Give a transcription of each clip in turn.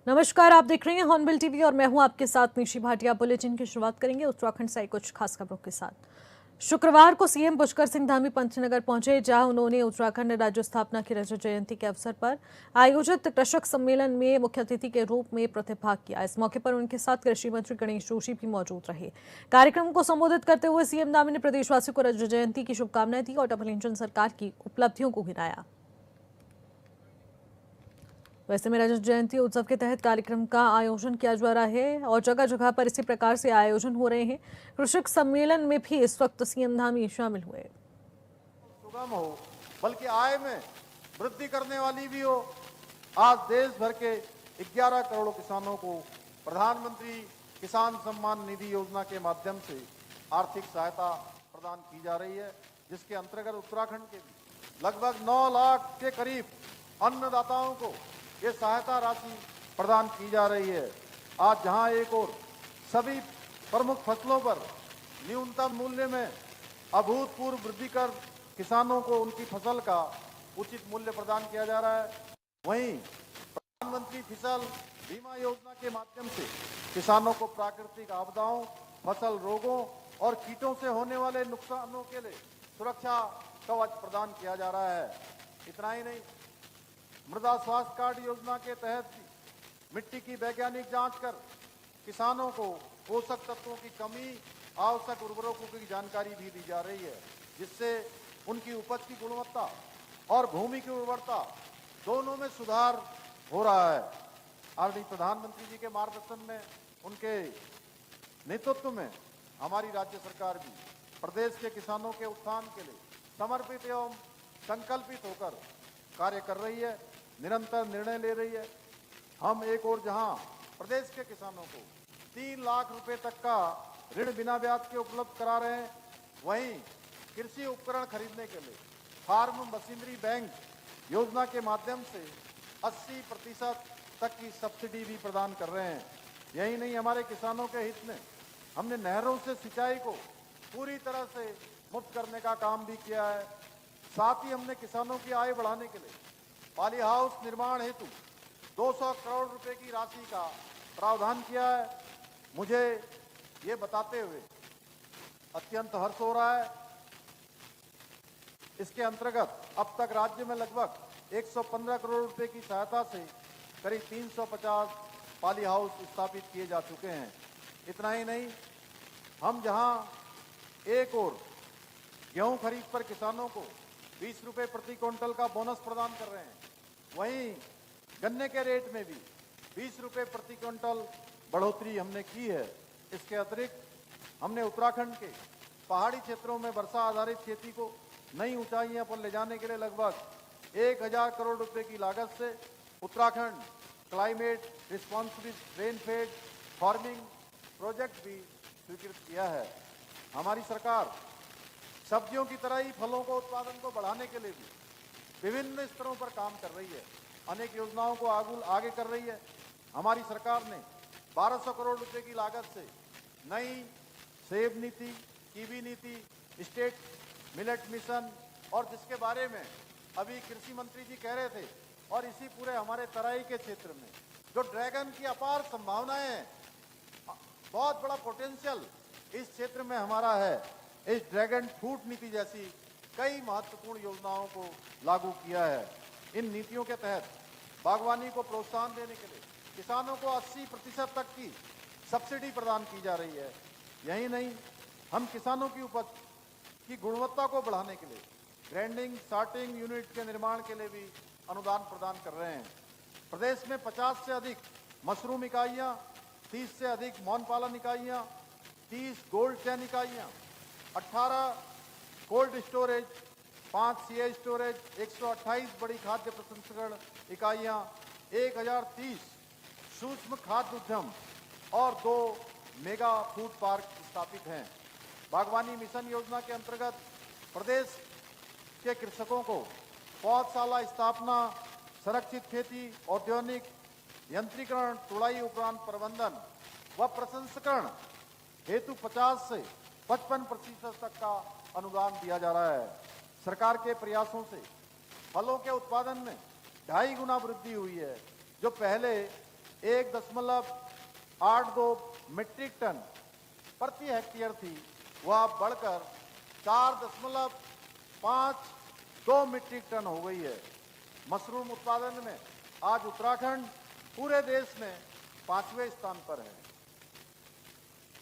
नमस्कार, आप देख रहे हैं हॉर्नबिल टीवी और मैं हूं आपके साथ निशी भाटिया। बुलेटिन की शुरुआत करेंगे उत्तराखंड से कुछ खास खबरों के साथ। शुक्रवार को सीएम पुष्कर सिंह धामी पंचनगर पहुंचे, जहां उन्होंने उत्तराखंड राज्य स्थापना की रजत जयंती के अवसर पर आयोजित कृषक सम्मेलन में मुख्य अतिथि के रूप में प्रतिभाग किया। इस मौके पर उनके साथ कृषि मंत्री गणेश जोशी भी मौजूद रहे। कार्यक्रम को संबोधित करते हुए सीएम धामी ने प्रदेशवासियों को रजत जयंती की शुभकामनाएं दी और डबल इंजन सरकार की उपलब्धियों को गिनाया। वैसे में रजत जयंती उत्सव के तहत कार्यक्रम का आयोजन किया जा रहा है और जगह जगह पर इसी प्रकार से आयोजन हो रहे हैं। कृषक सम्मेलन में भी इस वक्त सीएम धामी शामिल हुए। सुगम हो, बल्कि आय में वृद्धि करने वाली भी हो। आज देश भर के 11 करोड़ किसानों को प्रधानमंत्री किसान सम्मान निधि योजना के माध्यम से आर्थिक सहायता प्रदान की जा रही है, जिसके अंतर्गत उत्तराखंड के भी लगभग 9 लाख के करीब अन्नदाताओं को ये सहायता राशि प्रदान की जा रही है। आज जहां एक और सभी प्रमुख फसलों पर न्यूनतम मूल्य में अभूतपूर्व वृद्धि कर किसानों को उनकी फसल का उचित मूल्य प्रदान किया जा रहा है, वहीं प्रधानमंत्री फसल बीमा योजना के माध्यम से किसानों को प्राकृतिक आपदाओं, फसल रोगों और कीटों से होने वाले नुकसानों के लिए सुरक्षा कवच प्रदान किया जा रहा है। इतना ही नहीं, मृदा स्वास्थ्य कार्ड योजना के तहत मिट्टी की वैज्ञानिक जांच कर किसानों को पोषक तत्वों की कमी, आवश्यक उर्वरकों की जानकारी भी दी जा रही है, जिससे उनकी उपज की गुणवत्ता और भूमि की उर्वरता दोनों में सुधार हो रहा है। आदरणीय प्रधानमंत्री जी के मार्गदर्शन में, उनके नेतृत्व में हमारी राज्य सरकार भी प्रदेश के किसानों के उत्थान के लिए समर्पित एवं संकल्पित होकर कार्य कर रही है, निरंतर निर्णय ले रही है। हम एक और जहां प्रदेश के किसानों को 3 लाख रुपए तक का ऋण बिना ब्याज के उपलब्ध करा रहे हैं, वहीं कृषि उपकरण खरीदने के लिए फार्म मशीनरी बैंक योजना के माध्यम से 80% तक की सब्सिडी भी प्रदान कर रहे हैं। यही नहीं, हमारे किसानों के हित में हमने नहरों से सिंचाई को पूरी तरह से मुक्त करने का काम भी किया है। साथ ही हमने किसानों की आय बढ़ाने के लिए पॉली हाउस निर्माण हेतु 200 करोड़ रुपए की राशि का प्रावधान किया है। मुझे ये बताते हुए अत्यंत हर्ष हो रहा है, इसके अंतर्गत अब तक राज्य में लगभग 115 करोड़ रुपए की सहायता से करीब 350 पॉली हाउस स्थापित किए जा चुके हैं। इतना ही नहीं, हम जहां एक और गेहूं खरीद पर किसानों को 20 रुपए प्रति क्विंटल का बोनस प्रदान कर रहे हैं, वहीं गन्ने के रेट में भी 20 रुपए प्रति क्विंटल बढ़ोतरी हमने की है। इसके अतिरिक्त हमने उत्तराखंड के पहाड़ी क्षेत्रों में वर्षा आधारित खेती को नई ऊंचाइयों पर ले जाने के लिए लगभग 1000 करोड़ रुपए की लागत से Uttarakhand climate responsive rainfed farming project भी स्वीकृत किया है। हमारी सरकार सब्जियों की तरह ही फलों को उत्पादन को बढ़ाने के लिए भी विभिन्न स्तरों पर काम कर रही है, अनेक योजनाओं को आगे कर रही है। हमारी सरकार ने 1200 करोड़ रुपए की लागत से नई सेब नीति, कीवी नीति, स्टेट मिलेट मिशन, और जिसके बारे में अभी कृषि मंत्री जी कह रहे थे, और इसी पूरे हमारे तराई के क्षेत्र में जो ड्रैगन की अपार संभावनाएं हैं, बहुत बड़ा पोटेंशियल इस क्षेत्र में हमारा है, इस ड्रैगन फ्रूट नीति जैसी कई महत्वपूर्ण योजनाओं को लागू किया है। इन नीतियों के तहत बागवानी को प्रोत्साहन देने के लिए किसानों को 80% तक की सब्सिडी प्रदान की जा रही है। यही नहीं, हम किसानों की उपज की गुणवत्ता को बढ़ाने के लिए ग्राइंडिंग सॉर्टिंग यूनिट के निर्माण के लिए भी अनुदान प्रदान कर रहे हैं। प्रदेश में 50 से अधिक मशरूम इकाइयां, 30 से अधिक मौन पालन इकाइयां, 30 गोल्ड चैन इकाइयां, 18 कोल्ड स्टोरेज, 5 सीए स्टोरेज, 128 बड़ी खाद्य प्रसंस्करण इकाइयां, 1030 सूक्ष्म खाद्य उद्यम और 2 मेगा फूड पार्क स्थापित हैं। बागवानी मिशन योजना के अंतर्गत प्रदेश के कृषकों को पौधशाला स्थापना, संरक्षित खेती, औद्योगिक यंत्रीकरण, तुड़ाई उपरांत प्रबंधन व प्रसंस्करण हेतु 50 से 55% तक का अनुदान दिया जा रहा है। सरकार के प्रयासों से फलों के उत्पादन में 2.5 गुना वृद्धि हुई है, जो पहले 1.82 मीट्रिक टन प्रति हेक्टेयर थी, वह बढ़कर 4.52 मीट्रिक टन हो गई है। मशरूम उत्पादन में आज उत्तराखंड पूरे देश में 5वें स्थान पर है।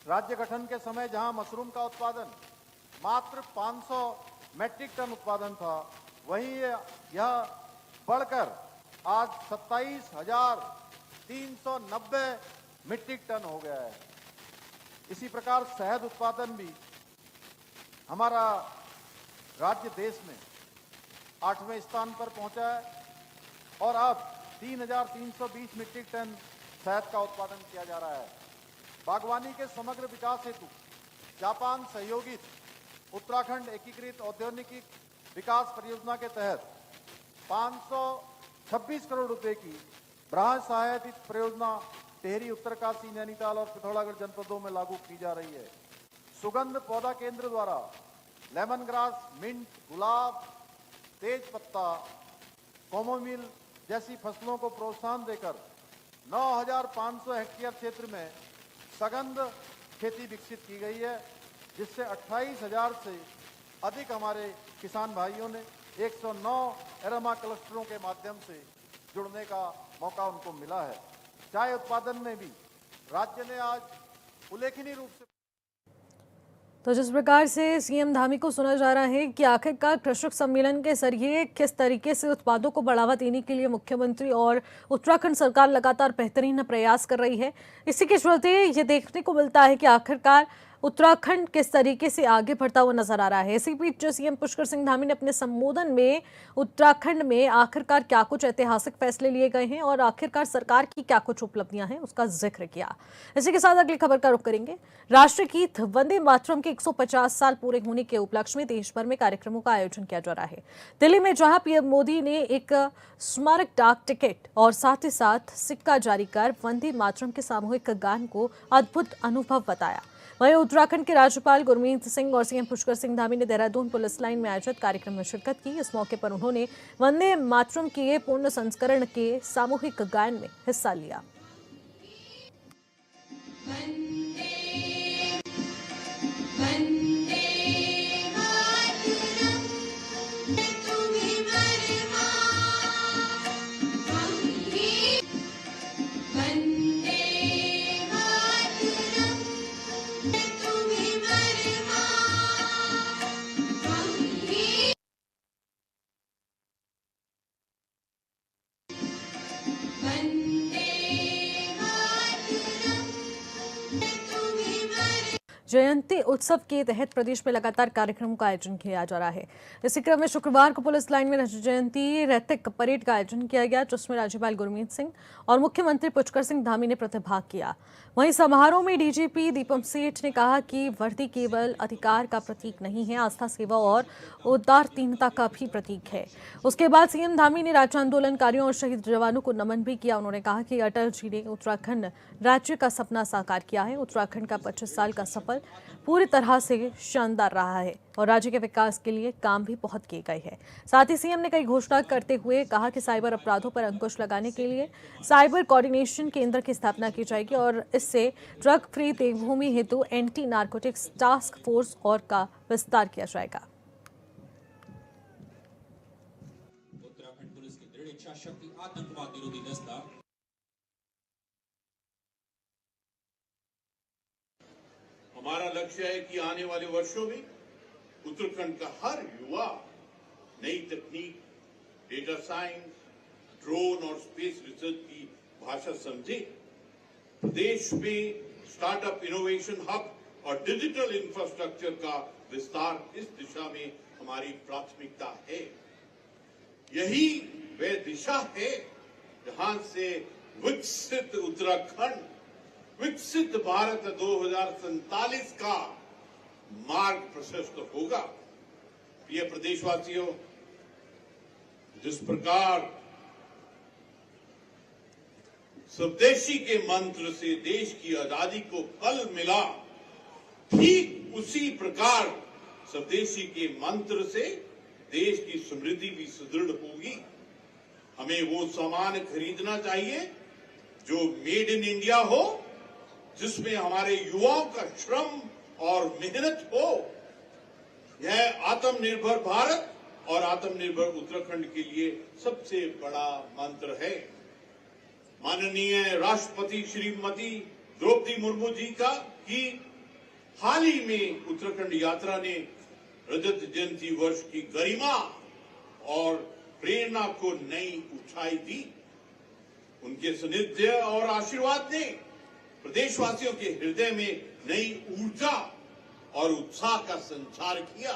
राज्य गठन के समय जहां मशरूम का उत्पादन मात्र 500 मेट्रिक टन उत्पादन था, वहीं यह बढ़कर आज 27,390 मीट्रिक टन हो गया है। इसी प्रकार शहद उत्पादन भी हमारा राज्य देश में 8वें स्थान पर पहुंचा है और अब 3,320 मीट्रिक टन शहद का उत्पादन किया जा रहा है। बागवानी के समग्र विकास हेतु जापान सहयोगित उत्तराखंड एकीकृत औद्योगिक विकास परियोजना के तहत 526 करोड़ रुपए की ब्राह्मण सहायतित परियोजना टेहरी, उत्तरकाशी, नैनीताल और पिथौरागढ़ जनपदों में लागू की जा रही है। सुगंध पौधा केंद्र द्वारा लेमन ग्रास, मिंट, गुलाब, तेज पत्ता, कोमोमिल जैसी फसलों को प्रोत्साहन देकर 9,500 हेक्टेयर क्षेत्र में सघन खेती विकसित की गई है, जिससे 28,000 से अधिक हमारे किसान भाइयों ने 109 एरोमा क्लस्टरों के माध्यम से जुड़ने का मौका उनको मिला है। चाय उत्पादन में भी राज्य ने आज उल्लेखनीय रूप से। तो जिस प्रकार से सीएम धामी को सुना जा रहा है कि आखिरकार कृषक सम्मेलन के जरिए किस तरीके से उत्पादों को बढ़ावा देने के लिए मुख्यमंत्री और उत्तराखंड सरकार लगातार बेहतरीन प्रयास कर रही है, इसी के चलते ये देखने को मिलता है कि आखिरकार उत्तराखंड किस तरीके से आगे बढ़ता हुआ नजर आ रहा है। इसी बीच सीएम पुष्कर सिंह धामी ने अपने संबोधन में उत्तराखंड में आखिरकार क्या कुछ ऐतिहासिक फैसले लिए गए हैं और आखिरकार सरकार की क्या कुछ उपलब्धियां हैं, उसका जिक्र किया। इसी के साथ अगली खबर का रुख करेंगे। राष्ट्रगीत वंदे मातरम के 150 साल पूरे होने के उपलक्ष्य में देश भर में कार्यक्रमों का आयोजन किया जा रहा है। दिल्ली में जहां पीएम मोदी ने एक स्मारक डाक टिकट और साथ ही साथ सिक्का जारी कर वंदे मातरम के सामूहिक गान को अद्भुत अनुभव बताया, वहीं उत्तराखंड के राज्यपाल गुरमीत सिंह और सीएम पुष्कर सिंह धामी ने देहरादून पुलिस लाइन में आयोजित कार्यक्रम में शिरकत की। इस मौके पर उन्होंने वंदे मातरम के पूर्ण संस्करण के सामूहिक गायन में हिस्सा लिया। जयंती उत्सव के तहत प्रदेश में लगातार कार्यक्रमों का आयोजन किया जा रहा है। इसी क्रम में शुक्रवार को पुलिस लाइन में जयंती रैतिक परेड का आयोजन किया गया, जिसमें राज्यपाल गुरमीत सिंह और मुख्यमंत्री पुष्कर सिंह धामी ने प्रतिभाग किया। वहीं समारोह में डीजीपी दीपम सेठ ने कहा कि वर्दी केवल अधिकार का प्रतीक नहीं है, आस्था, सेवा और उदारतीनता का भी प्रतीक है। उसके बाद सीएम धामी ने राज्य आंदोलनकारियों और शहीद जवानों को नमन भी किया। उन्होंने कहा कि अटल जी ने उत्तराखंड राज्य का सपना साकार किया है। उत्तराखंड का 25 साल का सफर पूरी तरह से शानदार रहा है और राज्य के विकास के लिए काम भी बहुत किए गए हैं। साथ ही सीएम ने कई घोषणा करते हुए कहा कि साइबर अपराधों पर अंकुश लगाने के लिए साइबर कोऑर्डिनेशन केंद्र की स्थापना की जाएगी और इससे ड्रग फ्री देवभूमि हेतु एंटी नारकोटिक्स टास्क फोर्स और का विस्तार किया जाएगा। उत्तराखंड पुलिस की दृढ़ इच्छा शक्ति, आतंकवाद विरोधी दस्ता हमारा लक्ष्य है कि आने वाले वर्षों में उत्तराखंड का हर युवा नई तकनीक, डेटा साइंस, ड्रोन और स्पेस रिसर्च की भाषा समझे। प्रदेश में स्टार्टअप इनोवेशन हब और डिजिटल इंफ्रास्ट्रक्चर का विस्तार इस दिशा में हमारी प्राथमिकता है। यही वह दिशा है जहां से विकसित उत्तराखंड, विकसित भारत 2047 का मार्ग प्रशस्त होगा। प्रिय प्रदेशवासियों, जिस प्रकार स्वदेशी के मंत्र से देश की आजादी को बल मिला, ठीक उसी प्रकार स्वदेशी के मंत्र से देश की समृद्धि भी सुदृढ़ होगी। हमें वो सामान खरीदना चाहिए जो मेड इन इंडिया हो, जिसमें हमारे युवाओं का श्रम और मेहनत हो। यह आत्मनिर्भर भारत और आत्मनिर्भर उत्तराखंड के लिए सबसे बड़ा मंत्र है। माननीय राष्ट्रपति श्रीमती द्रौपदी मुर्मू जी की हाल ही में उत्तराखंड यात्रा ने रजत जयंती वर्ष की गरिमा और प्रेरणा को नई ऊंचाई दी। उनके सानिध्य और आशीर्वाद ने प्रदेशवासियों के हृदय में नई ऊर्जा और उत्साह का संचार किया।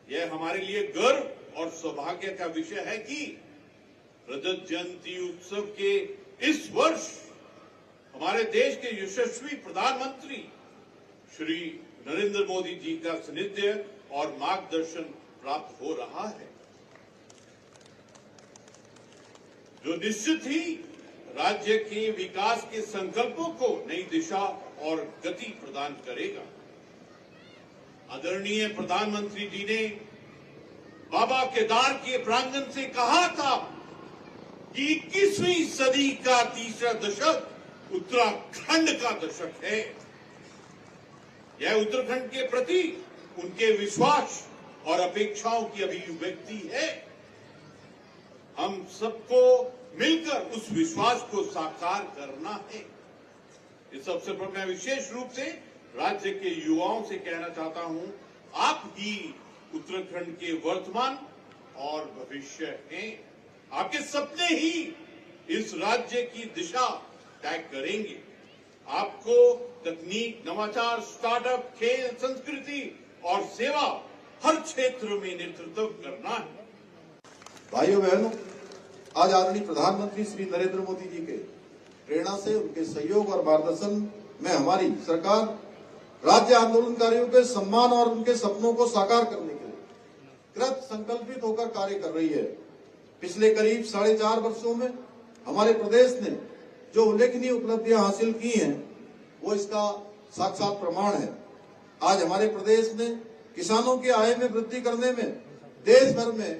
यह हमारे लिए गर्व और सौभाग्य का विषय है कि रजत जयंती उत्सव के इस वर्ष हमारे देश के यशस्वी प्रधानमंत्री श्री नरेंद्र मोदी जी का सानिध्य और मार्गदर्शन प्राप्त हो रहा है, जो निश्चित ही राज्य के विकास के संकल्पों को नई दिशा और गति प्रदान करेगा। आदरणीय प्रधानमंत्री जी ने बाबा केदार के प्रांगण से कहा था कि 21वीं सदी का तीसरा दशक उत्तराखंड का दशक है। यह उत्तराखंड के प्रति उनके विश्वास और अपेक्षाओं की अभिव्यक्ति है। हम सबको मिलकर उस विश्वास को साकार करना है। इस अवसर पर मैं विशेष रूप से राज्य के युवाओं से कहना चाहता हूं, आप ही उत्तराखंड के वर्तमान और भविष्य हैं। आपके सपने ही इस राज्य की दिशा तय करेंगे। आपको तकनीक, नवाचार, स्टार्टअप, खेल, संस्कृति और सेवा हर क्षेत्र में नेतृत्व करना है। भाइयों बहनों, आज आदरणीय प्रधानमंत्री श्री नरेंद्र मोदी जी के प्रेरणा से, उनके सहयोग और मार्गदर्शन में हमारी सरकार राज्य आंदोलनकारियों के सम्मान और उनके सपनों को साकार करने के लिए कृत संकल्पित होकर कार्य कर रही है। पिछले करीब 4.5 वर्षों में हमारे प्रदेश ने जो उल्लेखनीय उपलब्धियां हासिल की हैं, वो इसका साक्षात प्रमाण है। आज हमारे प्रदेश ने किसानों की आय में वृद्धि करने में देश भर में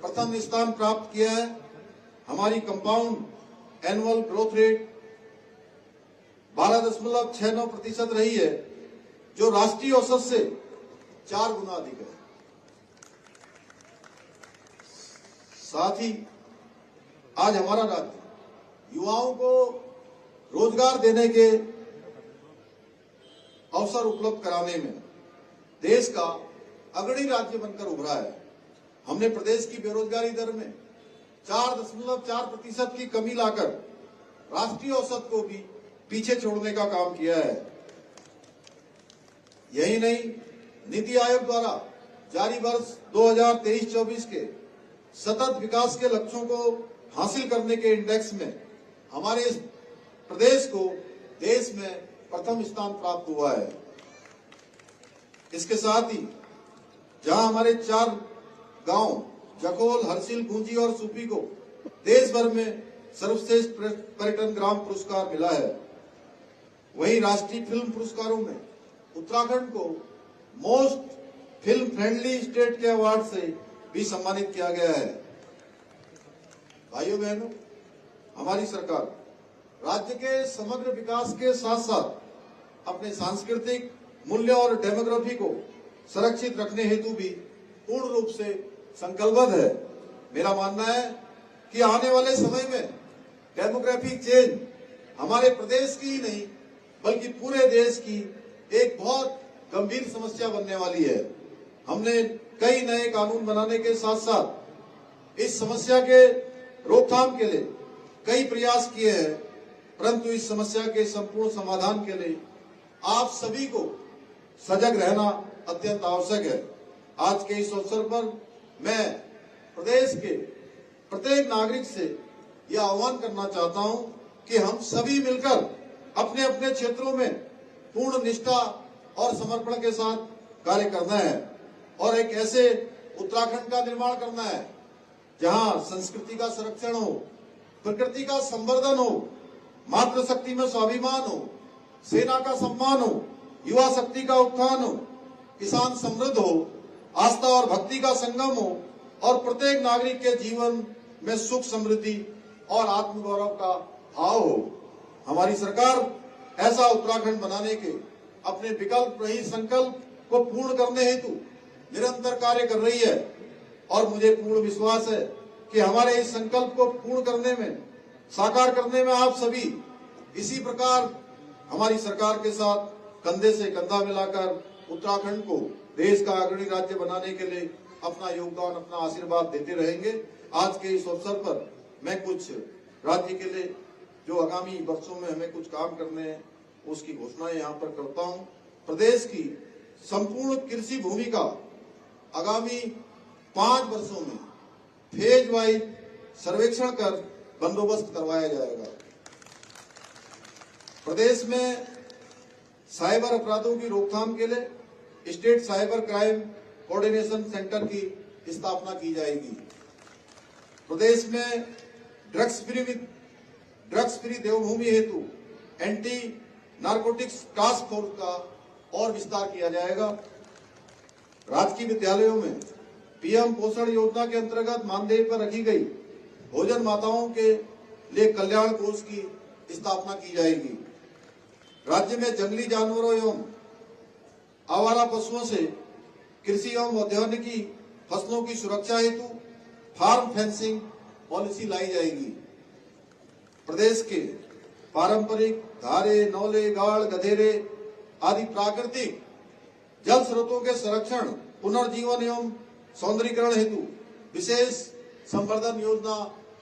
प्रथम स्थान प्राप्त किया है। हमारी कंपाउंड एनुअल ग्रोथ रेट 12.69% रही है, जो राष्ट्रीय औसत से 4 गुना अधिक है। साथ ही आज हमारा राज्य युवाओं को रोजगार देने के अवसर उपलब्ध कराने में देश का अग्रणी राज्य बनकर उभरा है। हमने प्रदेश की बेरोजगारी दर में 4.4% की कमी लाकर राष्ट्रीय औसत को भी पीछे छोड़ने का काम किया है। यही नहीं, नीति आयोग द्वारा जारी वर्ष 2023-24 के सतत विकास के लक्ष्यों को हासिल करने के इंडेक्स में हमारे इस प्रदेश को देश में प्रथम स्थान प्राप्त हुआ है। इसके साथ ही जहां हमारे 4 गांव जखोल, हरसिल, गूंजी और सूपी को देश भर में सर्वश्रेष्ठ पर्यटन ग्राम पुरस्कार मिला है, वहीं राष्ट्रीय फिल्म पुरस्कारों में उत्तराखंड को मोस्ट फिल्म फ्रेंडली स्टेट के अवार्ड से भी सम्मानित किया गया है। भाइयों बहनों, हमारी सरकार राज्य के समग्र विकास के साथ साथ अपने सांस्कृतिक मूल्य और डेमोग्राफी को सुरक्षित रखने हेतु भी पूर्ण रूप से संकल्पबद्ध है। मेरा मानना है कि आने वाले समय में डेमोग्राफिक चेंज हमारे प्रदेश की ही नहीं बल्कि पूरे देश की एक बहुत गंभीर समस्या बनने वाली है। हमने कई नए कानून बनाने के साथ साथ इस समस्या के रोकथाम के लिए कई प्रयास किए हैं, परंतु इस समस्या के संपूर्ण समाधान के लिए आप सभी को सजग रहना अत्यंत आवश्यक है। आज के इस अवसर पर मैं प्रदेश के प्रत्येक नागरिक से यह आह्वान करना चाहता हूं कि हम सभी मिलकर अपने अपने क्षेत्रों में पूर्ण निष्ठा और समर्पण के साथ कार्य करना है और एक ऐसे उत्तराखंड का निर्माण करना है जहां संस्कृति का संरक्षण हो, प्रकृति का संवर्धन हो, मातृशक्ति में स्वाभिमान हो, सेना का सम्मान हो, युवा शक्ति का उत्थान हो, किसान समृद्ध हो, आस्था और भक्ति का संगम हो और प्रत्येक नागरिक के जीवन में सुख, समृद्धि और आत्मगौरव का आओ हमारी सरकार ऐसा उत्तराखंड बनाने के अपने विकल्प रहित संकल्प को पूर्ण करने हेतु निरंतर कार्य कर रही है और मुझे पूर्ण विश्वास है कि हमारे इस संकल्प को पूर्ण करने में, साकार करने में आप सभी इसी प्रकार हमारी सरकार के साथ कंधे से कंधा मिलाकर उत्तराखंड को देश का अग्रणी राज्य बनाने के लिए अपना योगदान, अपना आशीर्वाद देते रहेंगे। आज के इस अवसर पर मैं कुछ राज्य के लिए जो आगामी वर्षों में हमें कुछ काम करने हैं उसकी घोषणा यहाँ पर करता हूँ। प्रदेश की संपूर्ण कृषि भूमि का आगामी 5 वर्षों में फेज वाइज सर्वेक्षण कर बंदोबस्त करवाया जाएगा। प्रदेश में साइबर अपराधों की रोकथाम के लिए state cyber crime coordination centre की स्थापना की जाएगी। प्रदेश में ड्रग्स फ्री देवभूमि हेतु एंटी नारकोटिक्स टास्क फोर्स का और विस्तार किया जाएगा। राजकीय विद्यालयों में पीएम पोषण योजना के अंतर्गत मानदेय पर रखी गई भोजन माताओं के लिए कल्याण कोष की स्थापना की जाएगी। राज्य में जंगली जानवरों एवं आवारा पशुओं से कृषि एवं औद्योगिकी फसलों की सुरक्षा हेतु फार्म फेंसिंग पॉलिसी लाई जाएगी। प्रदेश के पारंपरिक धारे, नौले, गाड़, गधेरे आदि प्राकृतिक जल स्रोतों के संरक्षण, पुनर्जीवन एवं सौंदर्यीकरण हेतु विशेष संवर्धन योजना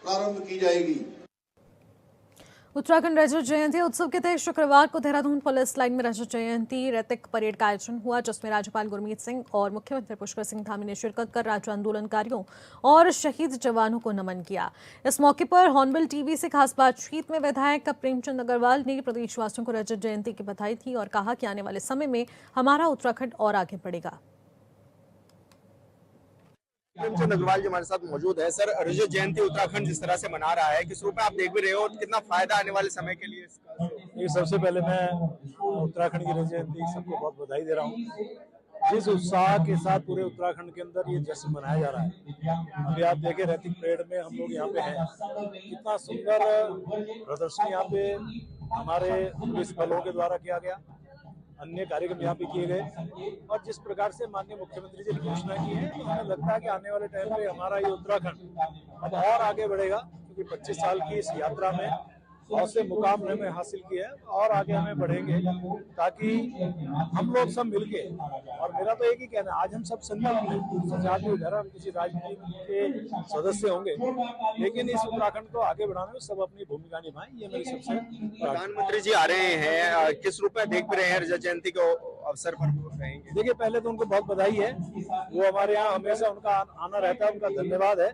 प्रारंभ की जाएगी। उत्तराखंड रजत जयंती उत्सव के तहत शुक्रवार को देहरादून पुलिस लाइन में रजत जयंती रैतिक परेड का आयोजन हुआ, जिसमें राज्यपाल गुरमीत सिंह और मुख्यमंत्री पुष्कर सिंह धामी ने शिरकत कर राज्य आंदोलनकारियों और शहीद जवानों को नमन किया। इस मौके पर हॉर्नबिल टीवी से खास बातचीत में विधायक प्रेमचंद अग्रवाल ने प्रदेशवासियों को रजत जयंती की बधाई दी और कहा कि आने वाले समय में हमारा उत्तराखंड और आगे बढ़ेगा। प्रेमचंद अग्रवाल जी हमारे साथ मौजूद है। सर, रजत जयंती उत्तराखंड जिस तरह से मना रहा है, किस रूप में आप देख भी रहे हो, कितना फायदा आने वाले समय के लिए इसका? ये सबसे पहले मैं उत्तराखंड की रजत जयंती सबको बहुत बधाई दे रहा हूँ। जिस उत्साह के साथ पूरे उत्तराखंड के अंदर ये जश्न मनाया जा रहा है, अभी आप देखें रैतिक परेड में हम लोग यहाँ पे हैं, कितना सुंदर प्रदर्शन यहाँ पे हमारे पुलिस बलों के द्वारा किया गया, अन्य कार्यक्रम यहाँ पे किए गए और जिस प्रकार से माननीय मुख्यमंत्री जी ने घोषणा की है, तो हमें लगता है कि आने वाले टाइम पे हमारा ये उत्तराखंड अब और आगे बढ़ेगा, क्योंकि 25 साल की इस यात्रा में बहुत से मुकाम हमें हासिल किए हैं और आगे हमें बढ़ेंगे, ताकि हम लोग सब मिलके, और मेरा तो एक ही कहना है, आज हम सब संकल्प लें, हम किसी राजनीति के सदस्य होंगे, लेकिन इस उत्तराखंड को आगे बढ़ाने में सब अपनी भूमिका निभाएं, ये मेरी सबसे। प्रधानमंत्री जी आ रहे हैं, किस रूप में देख भी रहे हैं रजत जयंती के अवसर पर रहेंगे? देखिए, पहले तो उनको बहुत बधाई है, वो हमारे यहाँ हमेशा उनका आना रहता है, उनका धन्यवाद है।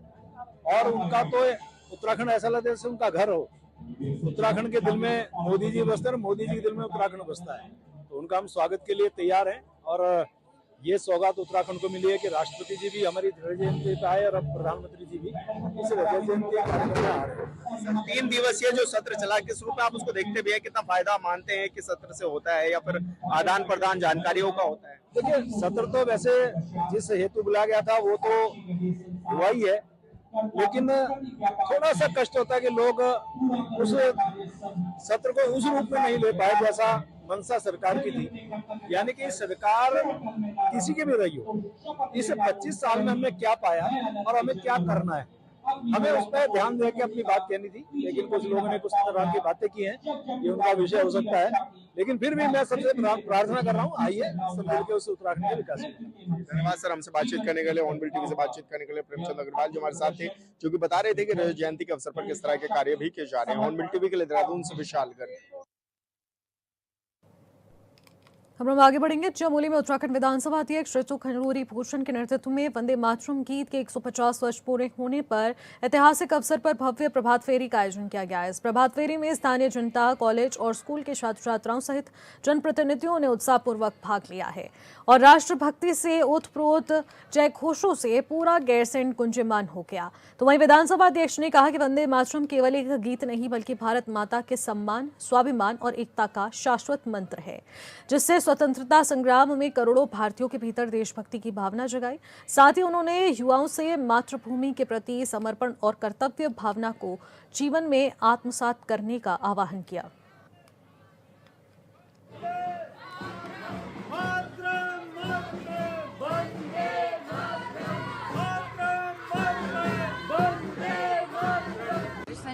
और उनका तो उत्तराखंड ऐसा लगता है जैसे उनका घर हो। उत्तराखंड के दिल में मोदी जी बसते हैं, मोदी जी के दिल में उत्तराखंड बसता है, तो उनका हम स्वागत के लिए तैयार हैं। और ये सौगात उत्तराखंड को मिली है कि राष्ट्रपति जी भी हमारी रजत जयंती पे आए और अब प्रधानमंत्री जी भी इस रजत जयंती कार्यक्रम में आ रहे हैं। 3 दिवसीय जो सत्र चला, किस रूप में आप उसको देखते भी है, कितना फायदा मानते हैं कि सत्र से होता है या फिर आदान प्रदान जानकारियों का होता है? देखिए, सत्र तो वैसे जिस हेतु बुलाया गया था वो तो हुआ ही है, लेकिन थोड़ा सा कष्ट होता है कि लोग उस सत्र को उस रूप में नहीं ले पाए जैसा मंशा सरकार की थी। यानी कि सरकार किसी की भी रही हो, इस 25 साल में हमने क्या पाया और हमें क्या करना है, हमें उस पर ध्यान दे के अपनी बात कहनी थी। लेकिन कुछ लोगों ने कुछ तरह की बातें की हैं, ये उनका विषय हो सकता है, लेकिन फिर भी मैं सबसे प्रार्थना कर रहा हूँ, आइए सब मिलकर उस उत्तराखंड के विकास में। धन्यवाद सर, हमसे बातचीत करने के लिए, ऑनबिल टीवी से बातचीत करने के लिए प्रेमचंद अग्रवाल जो हमारे साथ थे, जो कि बता रहे थे कि रजत जयंती के अवसर पर किस तरह के कार्य भी किए जा रहे हैं। ऑनबिल टीवी के लिए देहरादून से विशाल कर। खबरों में आगे बढ़ेंगे। चमोली में उत्तराखंड विधानसभा अध्यक्ष ऋतु खनूरी भूषण के नेतृत्व में वंदे मातरम गीत के 150 वर्ष पूरे होने पर ऐतिहासिक अवसर पर भव्य प्रभात फेरी का आयोजन किया गया। इस प्रभात फेरी में स्थानीय जनता, कॉलेज और स्कूल के छात्र छात्राओं सहित जनप्रतिनिधियों ने उत्साहपूर्वक भाग लिया है और राष्ट्रभक्ति से ओतप्रोत जयघोषों से पूरा गैरसैंण गुंजयमान हो गया। तो वहीं विधानसभा अध्यक्ष ने कहा कि वंदे मातरम केवल एक गीत नहीं बल्कि भारत माता के सम्मान, स्वाभिमान और एकता का शाश्वत मंत्र है, जिससे स्वतंत्रता संग्राम में करोड़ों भारतीयों के भीतर देशभक्ति की भावना जगाई। साथ ही उन्होंने युवाओं से मातृभूमि के प्रति समर्पण और कर्तव्य भावना को जीवन में आत्मसात करने का आह्वान किया।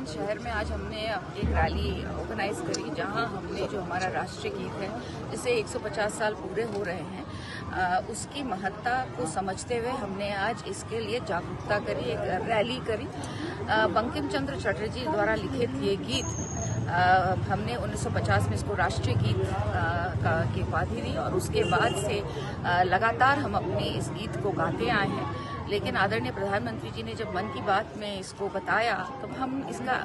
शहर में आज हमने एक रैली ऑर्गेनाइज करी, जहां हमने जो हमारा राष्ट्रीय गीत है, जिसे 150 साल पूरे हो रहे हैं, उसकी महत्ता को समझते हुए हमने आज इसके लिए जागरूकता करी, एक रैली करी। बंकिम चंद्र चटर्जी द्वारा लिखित ये गीत हमने 1950 में इसको राष्ट्रीय गीत की उपाधि दी और उसके बाद से लगातार हम अपने इस गीत को गाते आए हैं। लेकिन आदरणीय प्रधानमंत्री जी ने जब मन की बात में इसको बताया तो हम इसका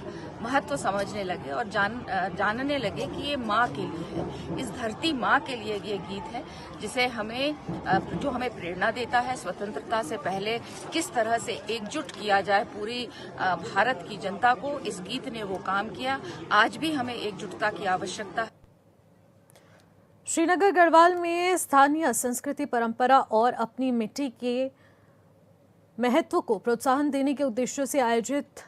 महत्व समझने लगे और जानने लगे कि ये माँ के लिए है, इस धरती माँ के लिए ये गीत है, जिसे जो हमें प्रेरणा देता है स्वतंत्रता से पहले किस तरह से एकजुट किया जाए पूरी भारत की जनता को। इस गीत ने वो काम किया। आज भी हमें एकजुटता की आवश्यकता है। श्रीनगर गढ़वाल में स्थानीय संस्कृति, परंपरा और अपनी मिट्टी के महत्व को प्रोत्साहन देने के उद्देश्य से आयोजित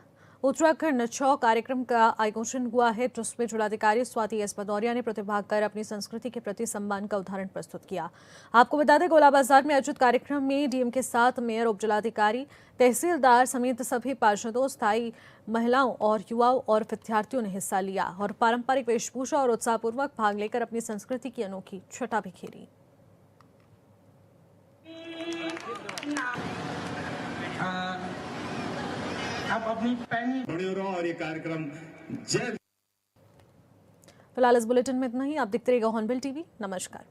उत्तराखंड छौ कार्यक्रम का आयोजन हुआ है, जिसमें जिलाधिकारी स्वाति एस भदौरिया ने प्रतिभाग कर अपनी संस्कृति के प्रति सम्मान का उदाहरण प्रस्तुत किया। आपको बता दें, गोला बाजार में आयोजित कार्यक्रम में डीएम के साथ मेयर, उप जिलाधिकारी, तहसीलदार समेत सभी पार्षदों, स्थायी महिलाओं और युवाओं और विद्यार्थियों ने हिस्सा लिया और पारंपरिक वेशभूषा और उत्साहपूर्वक भाग लेकर अपनी संस्कृति की अनोखी छटा बिखेरी। आप अपनी और ये कार्यक्रम फिलहाल इस बुलेटिन में इतना ही। आप देखते रहिएगा हॉर्नबिल टीवी। नमस्कार।